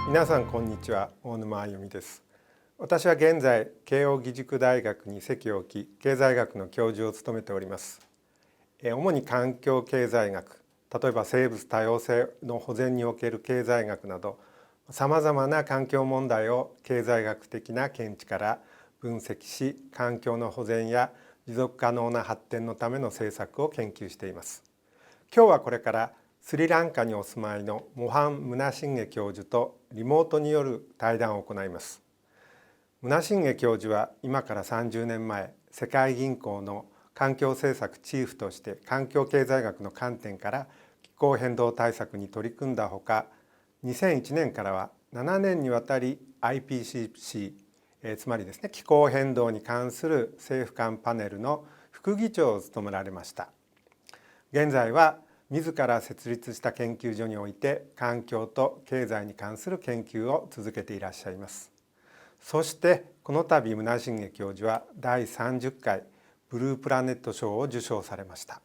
皆さんこんにちは、大沼あゆみです。私は現在慶應義塾大学に籍を置き、経済学の教授を務めております。主に環境経済学、例えば生物多様性の保全における経済学など、さまざまな環境問題を経済学的な見地から分析し、環境の保全や持続可能な発展のための政策を研究しています。今日はこれからスリランカにお住まいのモハン・ムナシンゲ教授とリモートによる対談を行います。ムナシンゲ教授は今から30年前、世界銀行の環境政策チーフとして環境経済学の観点から気候変動対策に取り組んだほか、2001年からは7年にわたり IPCC、つまりですね、気候変動に関する政府間パネルの副議長を務められました。現在は自ら設立した研究所において環境と経済に関する研究を続けていらっしゃいます。そしてこの度ムナシンゲ教授は第30回ブループラネット賞を受賞されました。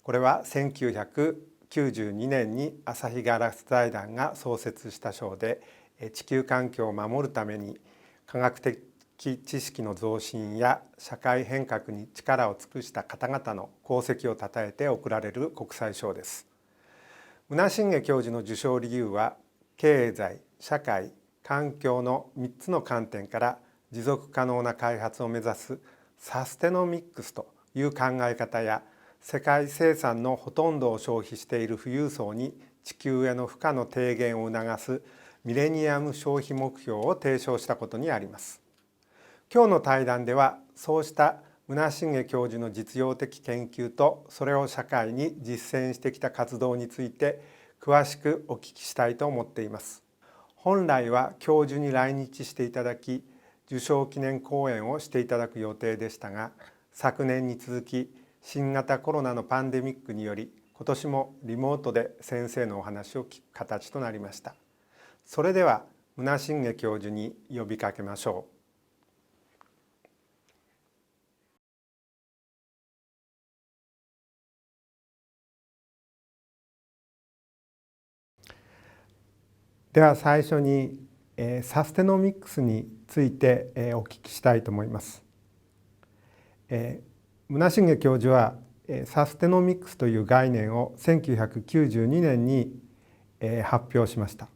これは1992年に朝日ガラス財団が創設した賞で、地球環境を守るために科学的知識の増進や社会変革に力を尽くした方々の功績をたたえて贈られる国際賞です。ムナシンゲ教授の受賞理由は、経済、社会、環境の3つの観点から持続可能な開発を目指すサステノミックスという考え方や、世界生産のほとんどを消費している富裕層に地球への負荷の低減を促すミレニアム消費目標を提唱したことにあります。今日の対談では、そうしたムナシンゲ教授の実用的研究とそれを社会に実践してきた活動について詳しくお聞きしたいと思っています。本来は教授に来日していただき、受賞記念講演をしていただく予定でしたが、昨年に続き新型コロナのパンデミックにより、今年もリモートで先生のお話を聞く形となりました。それではムナシンゲ教授に呼びかけましょう。では最初にサステノミクスについてお聞きしたいと思います。ムナシンゲ教授はサステノミクスという概念を1992年に発表しました。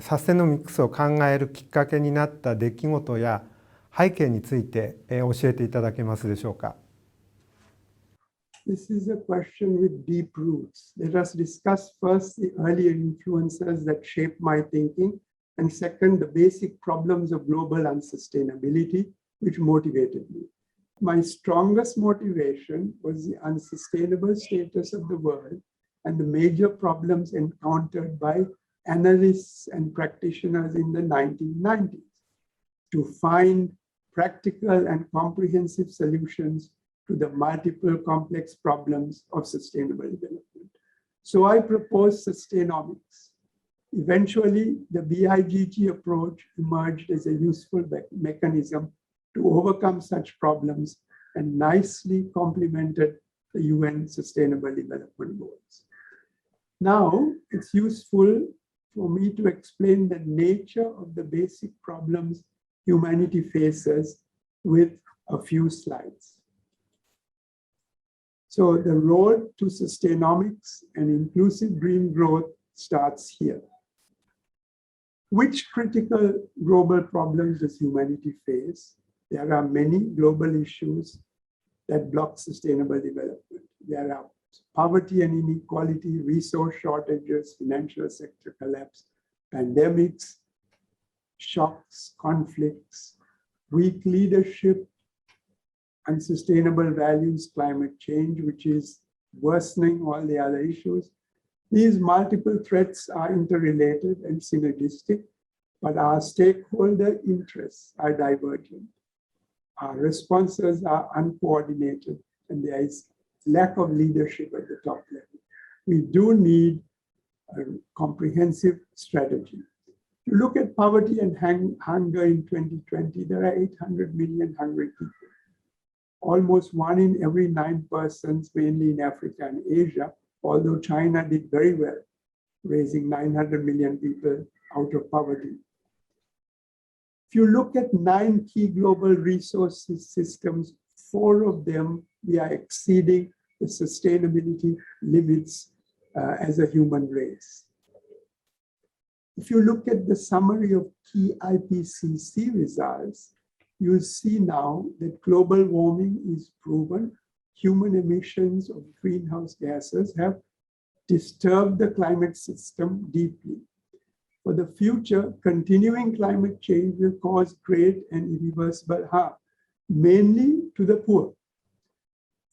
サステノミクスを考えるきっかけになった出来事や背景について教えていただけますでしょうか。This is a question with deep roots. Let us discuss first the earlier influences that shaped my thinking, and second, the basic problems of global unsustainability, which motivated me. My strongest motivation was the unsustainable status of the world and the major problems encountered by analysts and practitioners in the 1990s to find practical and comprehensive solutions to the multiple complex problems of sustainable development. So I proposed Sustainomics. Eventually, the BIGG approach emerged as a useful mechanism to overcome such problems and nicely complemented the UN Sustainable Development Goals. Now, it's useful for me to explain the nature of the basic problems humanity faces with a few slides. So the road to Sustainomics and inclusive green growth starts here. Which critical global problems does humanity face? There are many global issues that block sustainable development. There are poverty and inequality, resource shortages, financial sector collapse, pandemics, shocks, conflicts, weak leadership, unsustainable values, climate change, which is worsening all the other issues. These multiple threats are interrelated and synergistic, but our stakeholder interests are divergent. Our responses are uncoordinated, and there is lack of leadership at the top level. We do need a comprehensive strategy. To look at poverty and hunger in 2020, there are 800 million hungry people. Almost 1 in every 9 persons, mainly in Africa and Asia, although China did very well, raising 900 million people out of poverty. If you look at 9 key global resource systems, 4 of them we are exceeding the sustainability limits as a human race. If you look at the summary of key IPCC results, you see now that global warming is proven. Human emissions of greenhouse gases have disturbed the climate system deeply. For the future, continuing climate change will cause great and irreversible harm, mainly to the poor.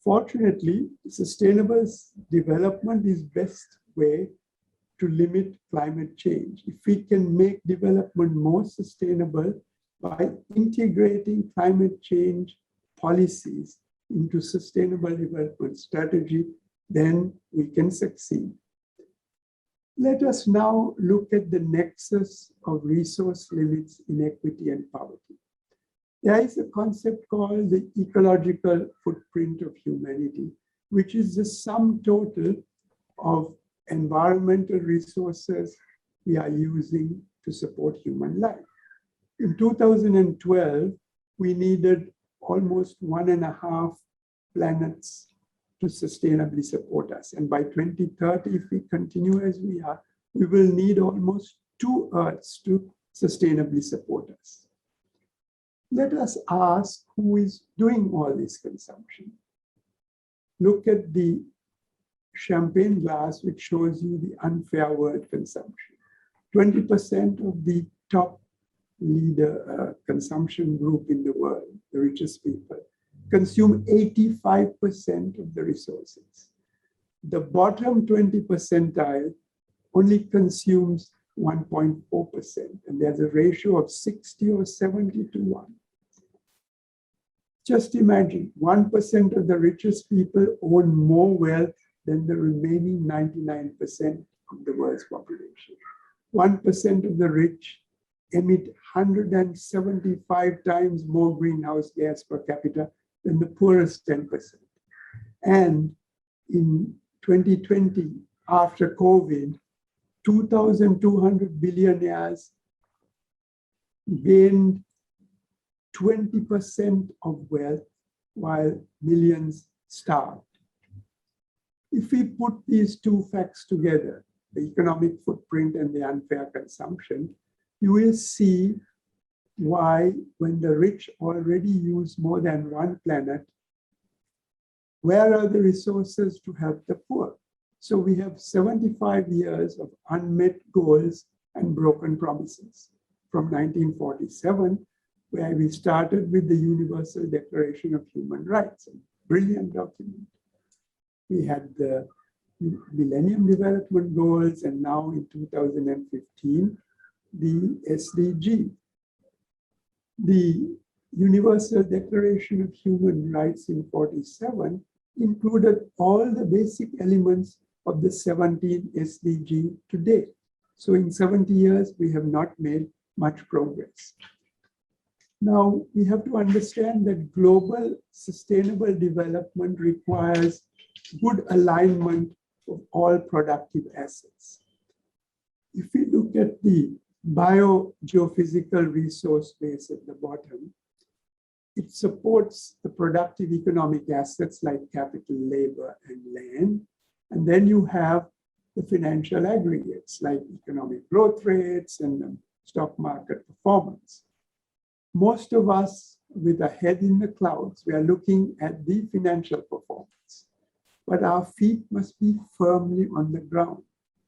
Fortunately, sustainable development is the best way to limit climate change. If we can make development more sustainable by integrating climate change policies into sustainable development strategy, then we can succeed. Let us now look at the nexus of resource limits, inequity, and poverty. There is a concept called the ecological footprint of humanity, which is the sum total of environmental resources we are using to support human life. In 2012, we needed almost 1.5 planets to sustainably support us. And by 2030, if we continue as we are, we will need almost 2 Earths to sustainably support us. Let us ask who is doing all this consumption. Look at the champagne glass, which shows you the unfair world consumption. 20% of the top leader consumption group in the world, the richest people, consume 85% of the resources. The bottom 20 percentile only consumes 1.4%, and there's a ratio of 60 or 70 to 1. Just imagine 1% of the richest people own more wealth than the remaining 99% of the world's population. 1% of the rich emit 175 times more greenhouse gas per capita than the poorest 10%. And in 2020, after COVID, 2,200 billionaires gained 20% of wealth while millions starved. If we put these 2 facts together, the economic footprint and the unfair consumption, you will see why, when the rich already use more than 1 planet, where are the resources to help the poor? So we have 75 years of unmet goals and broken promises. From 1947, where we started with the Universal Declaration of Human Rights, a brilliant document. We had the Millennium Development Goals, and now in 2015, the SDG. The Universal Declaration of Human Rights in 1947 included all the basic elements of the 17 SDG today. So in 70 years, we have not made much progress. Now, we have to understand that global sustainable development requires good alignment of all productive assets. If we look at the bio-geophysical resource base at the bottom, it supports the productive economic assets like capital, labor, and land. And then you have the financial aggregates like economic growth rates and the stock market performance. Most of us, with a head in the clouds, we are looking at the financial performance. But our feet must be firmly on the ground.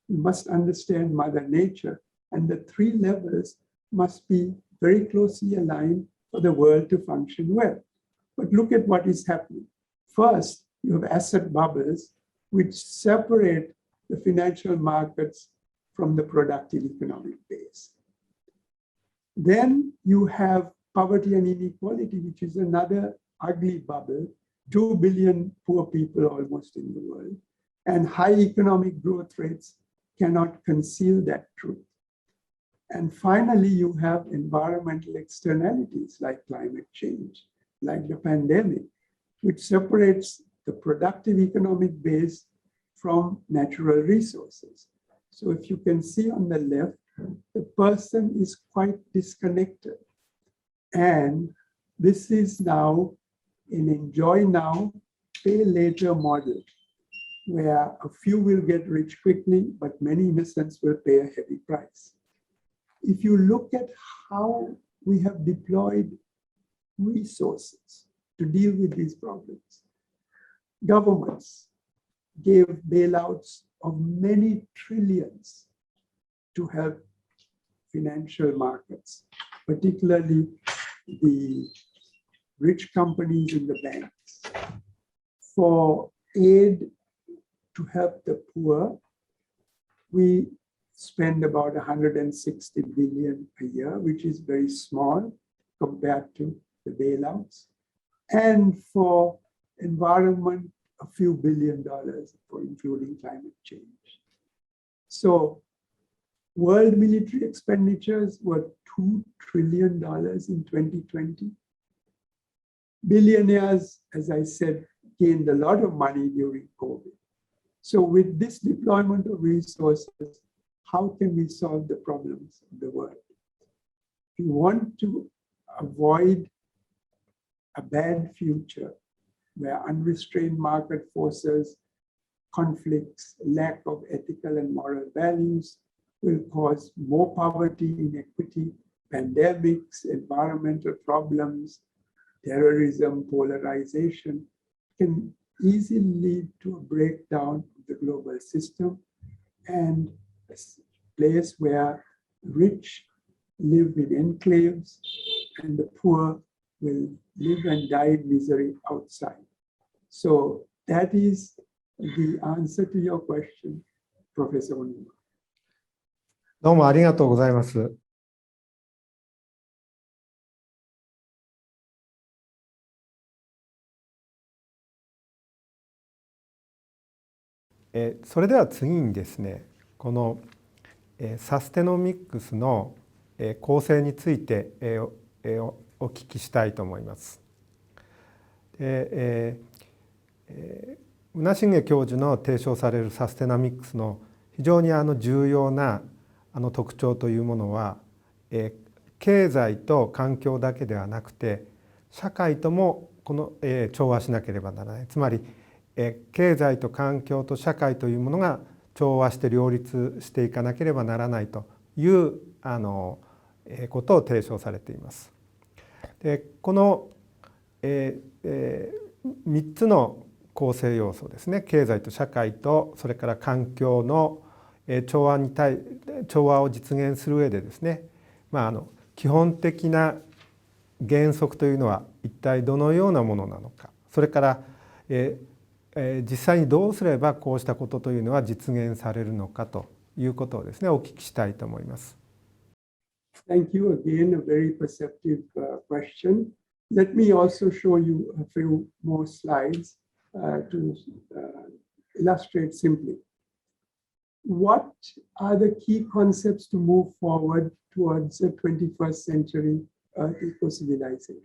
We must understand Mother Nature, and the 3 levels must be very closely aligned for the world to function well. But look at what is happening. First, you have asset bubbles, which separate the financial markets from the productive economic base. Then you have poverty and inequality, which is another ugly bubble, 2 billion poor people almost in the world, and high economic growth rates cannot conceal that truth. And finally, you have environmental externalities like climate change, like the pandemic, which separates the productive economic base from natural resources. So if you can see on the left, the person is quite disconnected. And this is now an enjoy now, pay later model, where a few will get rich quickly, but many innocents will pay a heavy price. If you look at how we have deployed resources to deal with these problems, governments gave bailouts of many trillions to help financial markets, particularly the rich companies in the banks. For aid to help the poor, we spend about 160 billion a year, which is very small compared to the bailouts. And for environment, a few $1 billion for including climate change. So world military expenditures were $2 trillion in 2020. Billionaires, as I said, gained a lot of money during COVID. So with this deployment of resources, how can we solve the problems of the world? If you want to avoid a bad future where unrestrained market forces, conflicts, lack of ethical and moral values will cause more poverty, inequity, pandemics, environmental problems, terrorism, polarization, can easily lead to a breakdown of the global system and a place where rich live in enclaves and the poor will live and die in misery outside. So that is the answer to your question, Professor Onuma. どうもありがとうございます。それでは次にですね、このサステノミクスの構成についてお聞きしたいと思います。ムナシンゲ教授の提唱されるサステナミクスの非常に重要な特徴というものは、経済と環境だけではなくて社会とも調和しなければならない。つまり経済と環境と社会というものが調和して両立していかなければならないということを提唱されています。でこの、3つの構成要素ですね、経済と社会とそれから環境の調和を実現する上でですね、基本的な原則というのは一体どのようなものなのか、それから実際にどうすればこうしたことというのは実現されるのかということをですね、お聞きしたいと思います。Thank you again, a very perceptive question. Let me also show you a few more slides to illustrate simply. What are the key concepts to move forward towards a 21st century eco-civilization?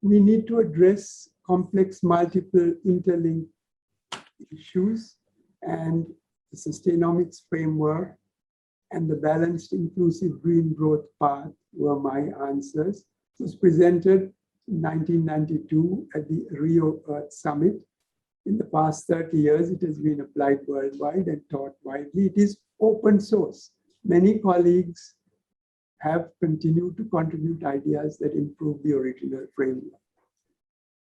We need to address complex, multiple, interlinked issues, and the Sustainomics framework and the balanced, inclusive green growth path were my answers. It was presented in 1992 at the Rio Earth Summit. In the past 30 years, it has been applied worldwide and taught widely. It is open source. Many colleagues have continued to contribute ideas that improve the original framework.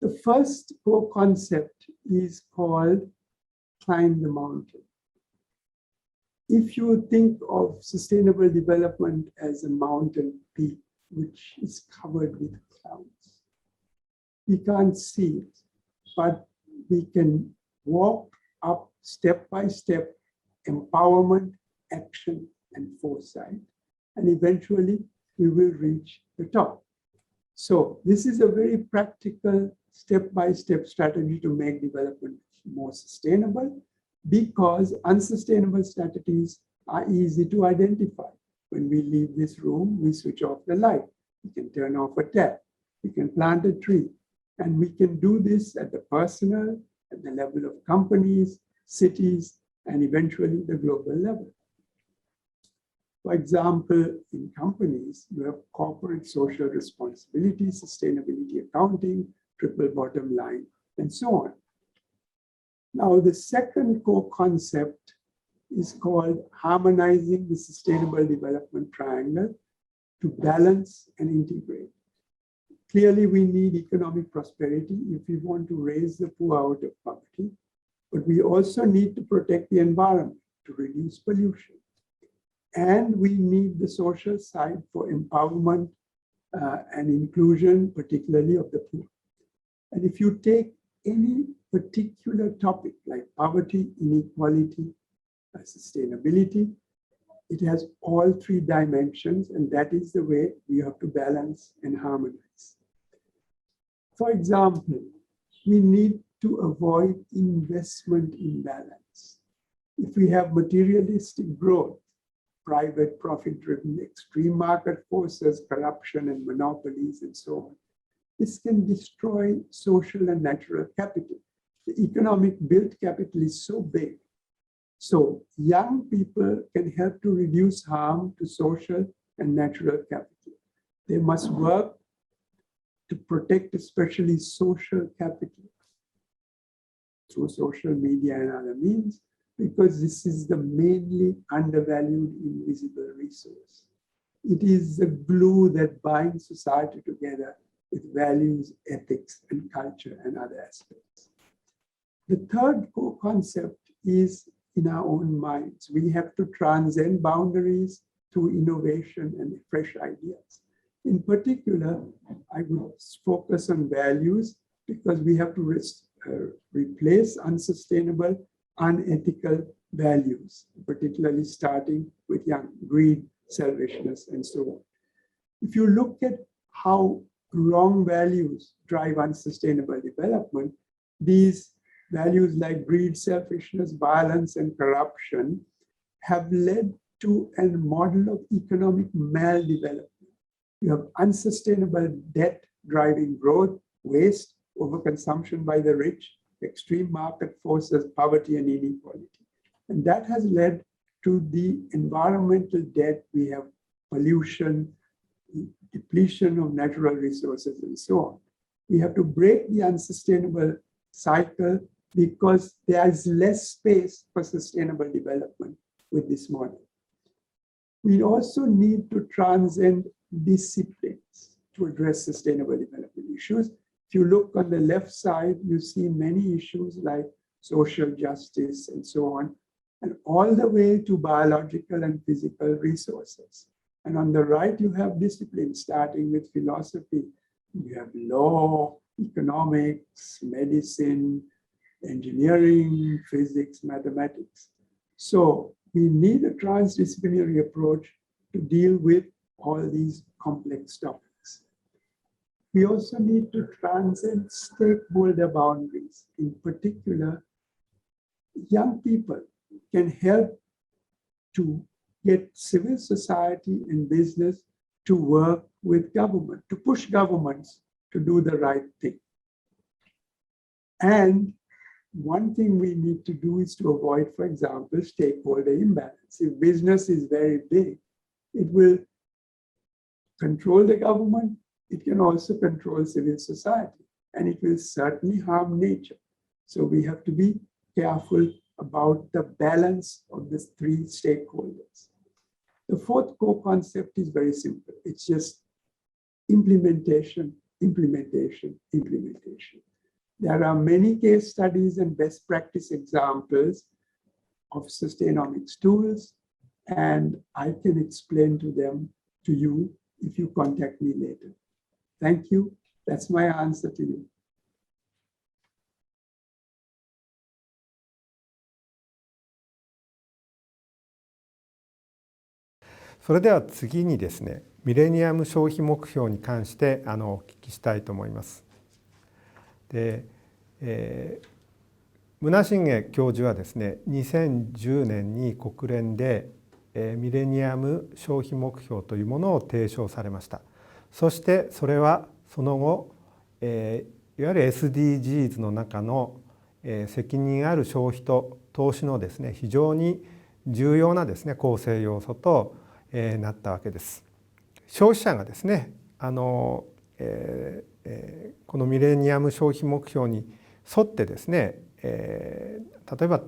The first core concept is called climb the mountain. If you think of sustainable development as a mountain peak, which is covered with clouds, we can't see it, but we can walk up step by step, empowerment, action, and foresight, and eventually we will reach the top. So this is a very practical step-by-step strategy to make development more sustainable, because unsustainable strategies are easy to identify. When we leave this room, we switch off the light. We can turn off a tap. We can plant a tree. And we can do this at the personal, at the level of companies, cities, and eventually the global level. For example, in companies, you have corporate social responsibility, sustainability accounting, triple bottom line, and so on. Now, the second core concept is called harmonizing the sustainable development triangle to balance and integrate. Clearly, we need economic prosperity if we want to raise the poor out of poverty, but we also need to protect the environment to reduce pollution. And we need the social side for empowerment and inclusion, particularly of the poor. And if you take any particular topic like poverty, inequality, sustainability, it has all three dimensions, and that is the way we have to balance and harmonize. For example, we need to avoid investment imbalance. If we have materialistic growth, private profit-driven extreme market forces, corruption and monopolies and so on, this can destroy social and natural capital. The economic built capital is so big. So young people can help to reduce harm to social and natural capital. They must work to protect especially social capital through social media and other means, because this is the mainly undervalued invisible resource. It is the glue that binds society together with values, ethics, and culture and other aspects. The third core concept is in our own minds. We have to transcend boundaries through innovation and fresh ideas. In particular, I would focus on values because we have to replace unsustainable, unethical values, particularly starting with greed, selfishness, and so on. If you look at how wrong values drive unsustainable development, these values like greed, selfishness, violence, and corruption have led to a model of economic maldevelopment. You have unsustainable debt driving growth, waste, overconsumption by the rich, extreme market forces, poverty, and inequality. And that has led to the environmental debt. We have pollution, depletion of natural resources, and so on. We have to break the unsustainable cycle because there is less space for sustainable development with this model. We also need to transcend disciplines to address sustainable development issues. If you look on the left side, you see many issues like social justice and so on, and all the way to biological and physical resources. And on the right, you have disciplines starting with philosophy. You have law, economics, medicine, engineering, physics, mathematics. So we need a transdisciplinary approach to deal with all these complex topics. We also need to transcend stakeholder boundaries. In particular, young people can help to get civil society and business to work with government, to push governments to do the right thing. And one thing we need to do is to avoid, for example, stakeholder imbalance. If business is very big, it will control the government. It can also control civil society, and it will certainly harm nature. So we have to be careful about the balance of the three stakeholders. The fourth core concept is very simple. It's just implementation, implementation, implementation. There are many case studies and best practice examples of Sustainomics tools, and I can explain them to you if you contact me later. Thank you. That's my answer to you. それでは次にですね、ミレニアム消費目標に関してお聞きしたいと思います。で、ムナシンゲ教授はですね、2010年に国連でミレニアム消費目標というものを提唱されました。そしてそれはその後、いわゆる SDGs の中の責任ある消費と投資のですね非常に重要なですね構成要素となったわけです。消費者がですねこのミレニアム消費目標に沿ってですね、例えば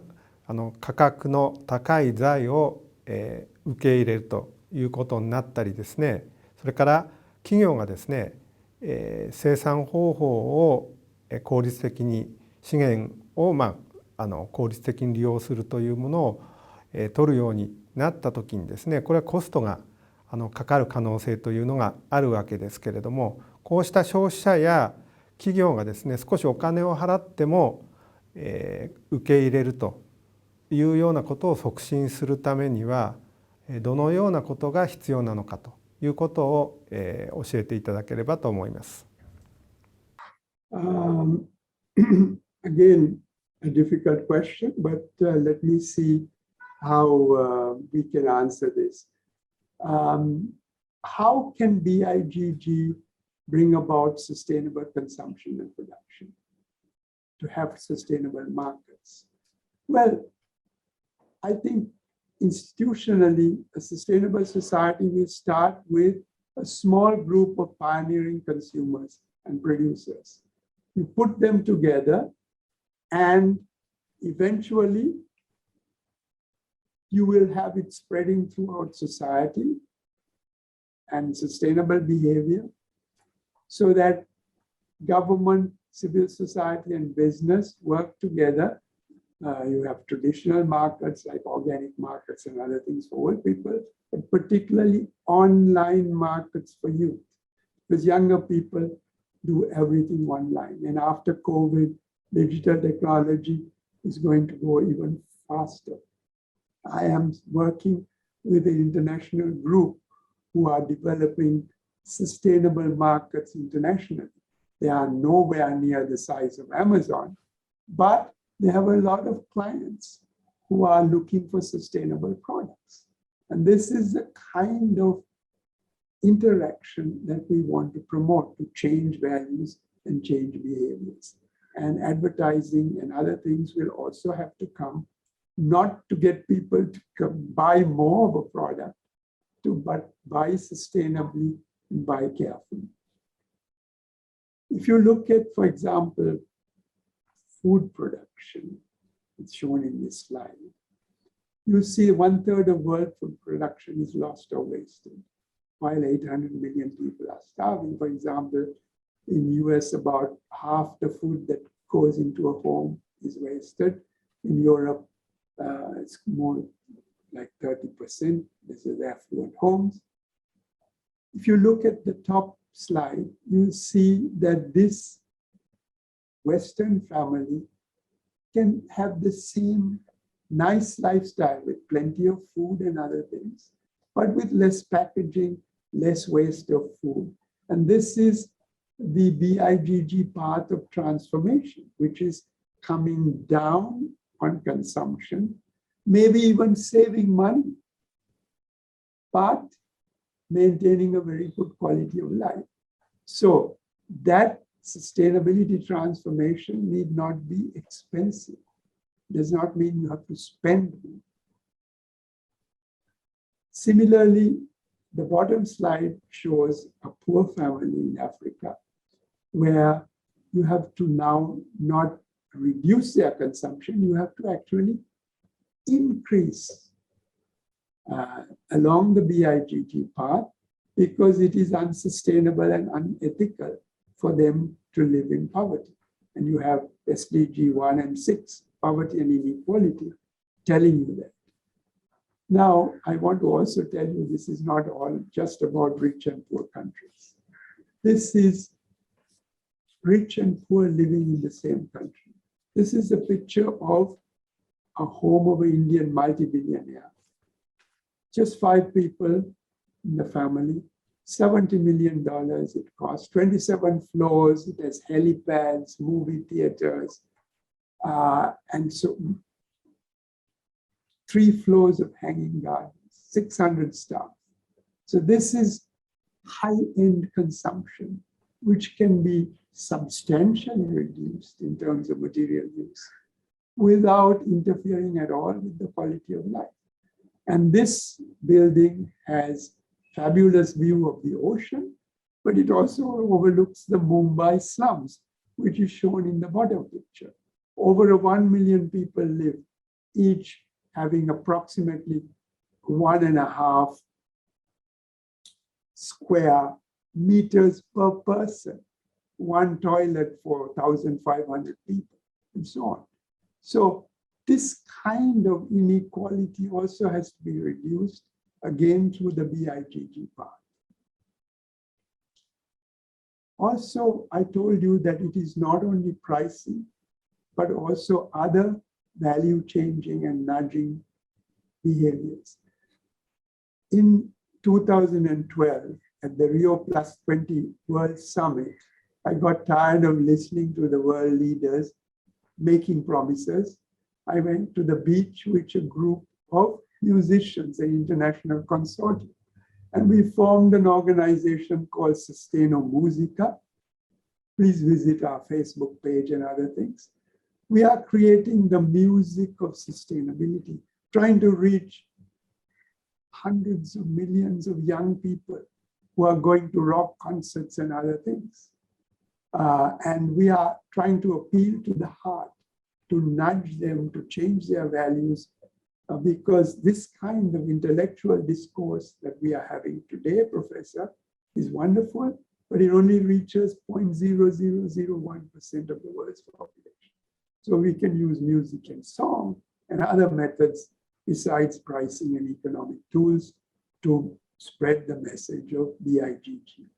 価格の高い財を受け入れるということになったりですね、それから企業がですね生産方法を効率的に資源を効率的に利用するというものを取るようになった時にですね、これはコストがかかる可能性というのがあるわけですけれども、こうした消費者や企業がですね少しお金を払っても受け入れるというようなことを促進するためにはどのようなことが必要なのかということを教えていただければと思います。Again, a difficult question, but let me see how we can answer this. How can BIGG bring about sustainable consumption and production to have sustainable markets? Well, I think institutionally, a sustainable society will start with a small group of pioneering consumers and producers. You put them together, and eventually you will have it spreading throughout society and sustainable behavior, so that government, civil society, and business work together. You have traditional markets like organic markets and other things for old people, but particularly online markets for youth, because younger people do everything online. And after COVID, digital technology is going to go even faster. I am working with an international group who are developing sustainable markets internationally. They are nowhere near the size of Amazon, but they have a lot of clients who are looking for sustainable products. And this is the kind of interaction that we want to promote to change values and change behaviors. And advertising and other things will also have to come, not to get people to buy more of a product, but buy sustainably and buy carefully. If you look at, for example, food production, it's shown in this slide, you see 1/3 of world food production is lost or wasted, while 800 million people are starving. For example, in the US, about half the food that goes into a home is wasted. In Europe, it's more like 30%. This is affluent homes. If you look at the top slide, you see that this Western family can have the same nice lifestyle with plenty of food and other things, but with less packaging, less waste of food. And this is the BIGG path of transformation, which is coming down on consumption, maybe even saving money, but maintaining a very good quality of life. So that sustainability transformation need not be expensive. Does not mean you have to spend money. Similarly, the bottom slide shows a poor family in Africa where you have to now not reduce their consumption, you have to actually increase along the BIGG path, because it is unsustainable and unethical for them to live in poverty. And you have SDG 1 and 6, poverty and inequality, telling you that. Now, I want to also tell you this is not all just about rich and poor countries. This is rich and poor living in the same country. This is a picture of a home of an Indian multi-billionaire. Just 5 people in the family, $70 million it costs, 27 floors, it has helipads, movie theaters, and so 3 floors of hanging gardens, 600 staff. So this is high-end consumption, which can be substantially reduced in terms of material use. without interfering at all with the quality of life. And this building has fabulous view of the ocean, but it also overlooks the Mumbai slums, which is shown in the bottom picture. Over 1 million people live, each having approximately 1.5 square meters per person, one toilet for 1,500 people, and so on. So this kind of inequality also has to be reduced, again, through the BIGG path. Also, I told you that it is not only pricing, but also other value-changing and nudging behaviors. In 2012, at the Rio +20 World Summit, I got tired of listening to the world leaders making promises. I went to the beach with a group of musicians, an international consortium, and we formed an organization called Susteno Musica. Please visit our Facebook page and other things. We are creating the music of sustainability, trying to reach hundreds of millions of young people who are going to rock concerts and other things. And we are trying to appeal to the heart, to nudge them to change their values, because this kind of intellectual discourse that we are having today, Professor, is wonderful, but it only reaches 0.0001% of the world's population. So we can use music and song and other methods besides pricing and economic tools to spread the message of BIGG.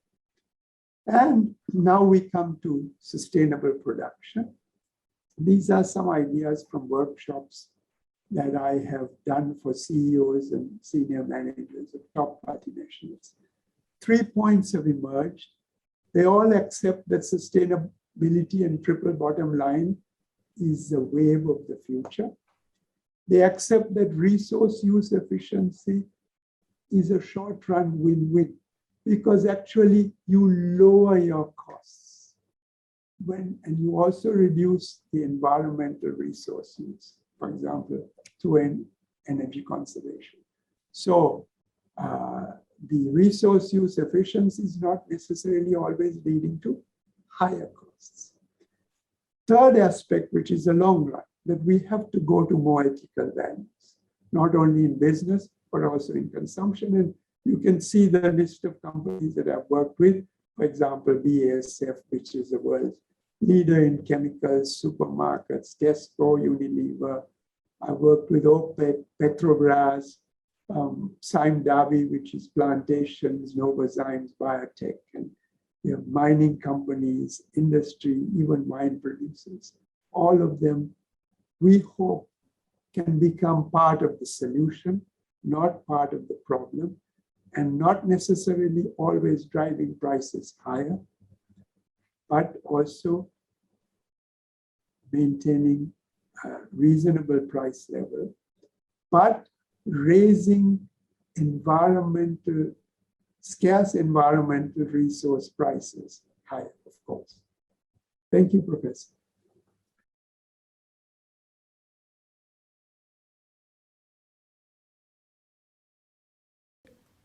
And now we come to sustainable production. These are some ideas from workshops that I have done for CEOs and senior managers of top multinationals. 3 points have emerged. They all accept that sustainability and triple bottom line is the wave of the future. They accept that resource use efficiency is a short-run win-win, because actually you lower your costs and you also reduce the environmental resource use, for example, through energy conservation. So the resource use efficiency is not necessarily always leading to higher costs. Third aspect, which is the long run, that we have to go to more ethical values, not only in business, but also in consumption. And you can see the list of companies that I've worked with. For example, BASF, which is the world's leader in chemicals, supermarkets, Tesco, Unilever. I worked with OPEC, Petrobras, Sime Darby, which is plantations, Novozymes, biotech, and mining companies, industry, even wine producers. All of them, we hope, can become part of the solution, not part of the problem, and not necessarily always driving prices higher, but also maintaining a reasonable price level, but raising scarce environmental resource prices higher, of course. Thank you, Professor.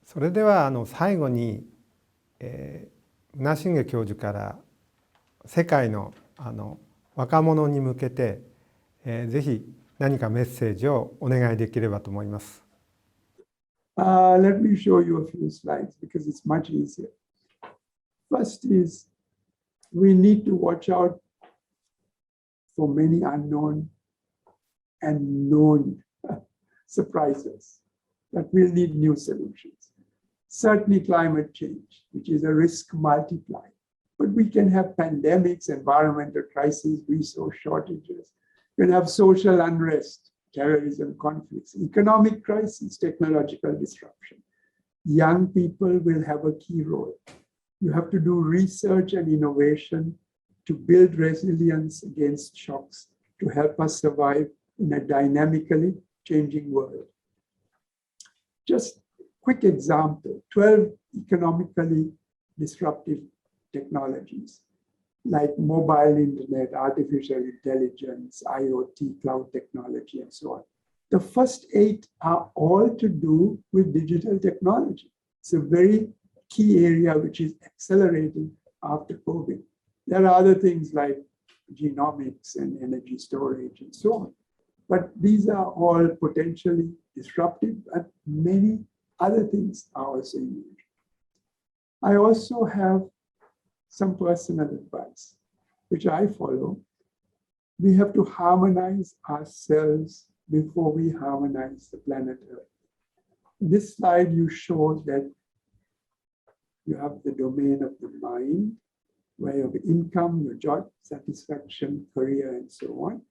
それでは最後に、ムナシンゲ教授から世界の若者に向けて、ぜひ何かメッセージをお願いできればと思います。Let me show you a few slides because it's much easier. First is we need to watch out for many unknown and known surprises, but we'll need new solutions. Certainly climate change, which is a risk multiplier, but we can have pandemics, environmental crises, resource shortages. We can have social unrest, terrorism, conflicts, economic crises, technological disruption. Young people will have a key role. You have to do research and innovation to build resilience against shocks to help us survive in a dynamically changing world. Just quick example, 12 economically disruptive technologies. like mobile internet, artificial intelligence, IoT, cloud technology, and so on. The first 8 are all to do with digital technology. It's a very key area which is accelerating after COVID. There are other things like genomics and energy storage and so on. But these are all potentially disruptive, and many other things are also used. I also have some personal advice, which I follow. We have to harmonize ourselves before we harmonize the planet Earth. This slide you show that you have the domain of the mind, where you have income, your job satisfaction, career, and so on.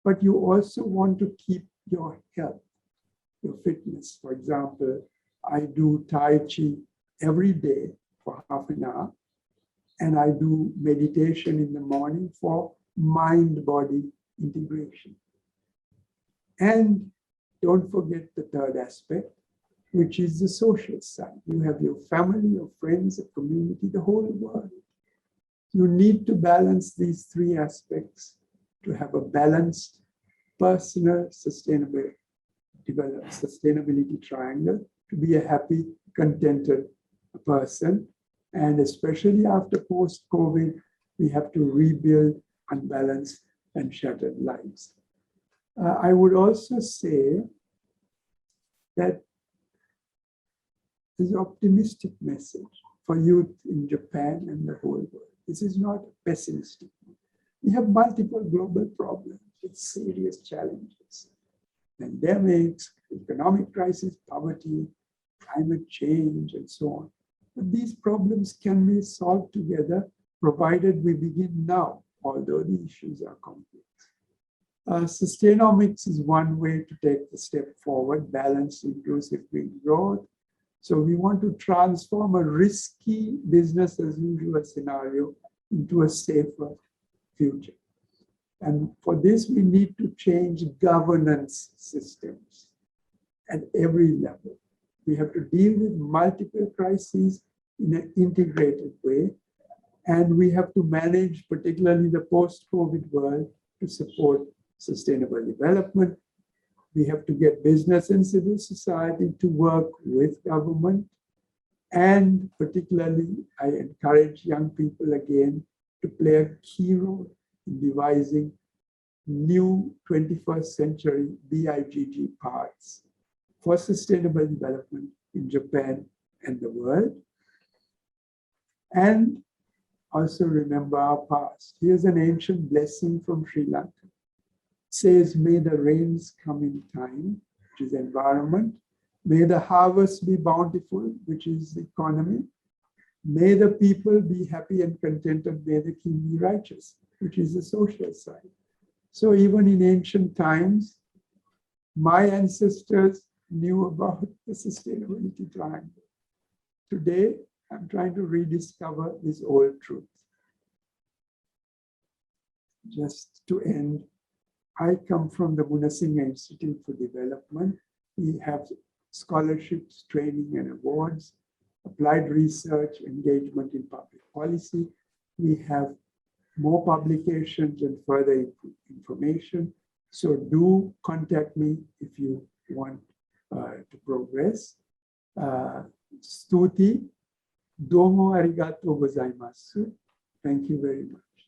But you also want to keep your health, your fitness. For example, I do Tai Chi every day for half an hour, and I do meditation in the morning for mind-body integration. And don't forget the third aspect, which is the social side. You have your family, your friends, a community, the whole world. You need to balance these 3 aspects to have a balanced personal sustainability triangle, to be a happy, contented person. And especially after post-COVID, we have to rebuild unbalanced and shattered lives. I would also say that there's an optimistic message for youth in Japan and the whole world. This is not pessimistic. We have multiple global problems with serious challenges. Pandemics, economic crisis, poverty, climate change, and so on. But these problems can be solved together, provided we begin now, although the issues are complex. Sustainomics is one way to take the step forward, balanced, inclusive green growth. So we want to transform a risky business as usual scenario into a safer future. And for this, we need to change governance systems at every level. We have to deal with multiple crises in an integrated way. And we have to manage, particularly the post-COVID world, to support sustainable development. We have to get business and civil society to work with government. And particularly, I encourage young people again to play a key role in devising new 21st century BIGG paths for sustainable development in Japan and the world. And also remember our past. Here's an ancient blessing from Sri Lanka. It says, may the rains come in time, which is environment. May the harvest be bountiful, which is the economy. May the people be happy and contented. May the king be righteous, which is the social side. So even in ancient times, my ancestors knew about the sustainability triangle. Today, I'm trying to rediscover this old truth. Just to end, I come from the Munasinga Institute for Development. We have scholarships, training, and awards, applied research, engagement in public policy. We have more publications and further information. So do contact me if you want to progress. Stuti, domo arigatou gozaimasu. Thank you very much.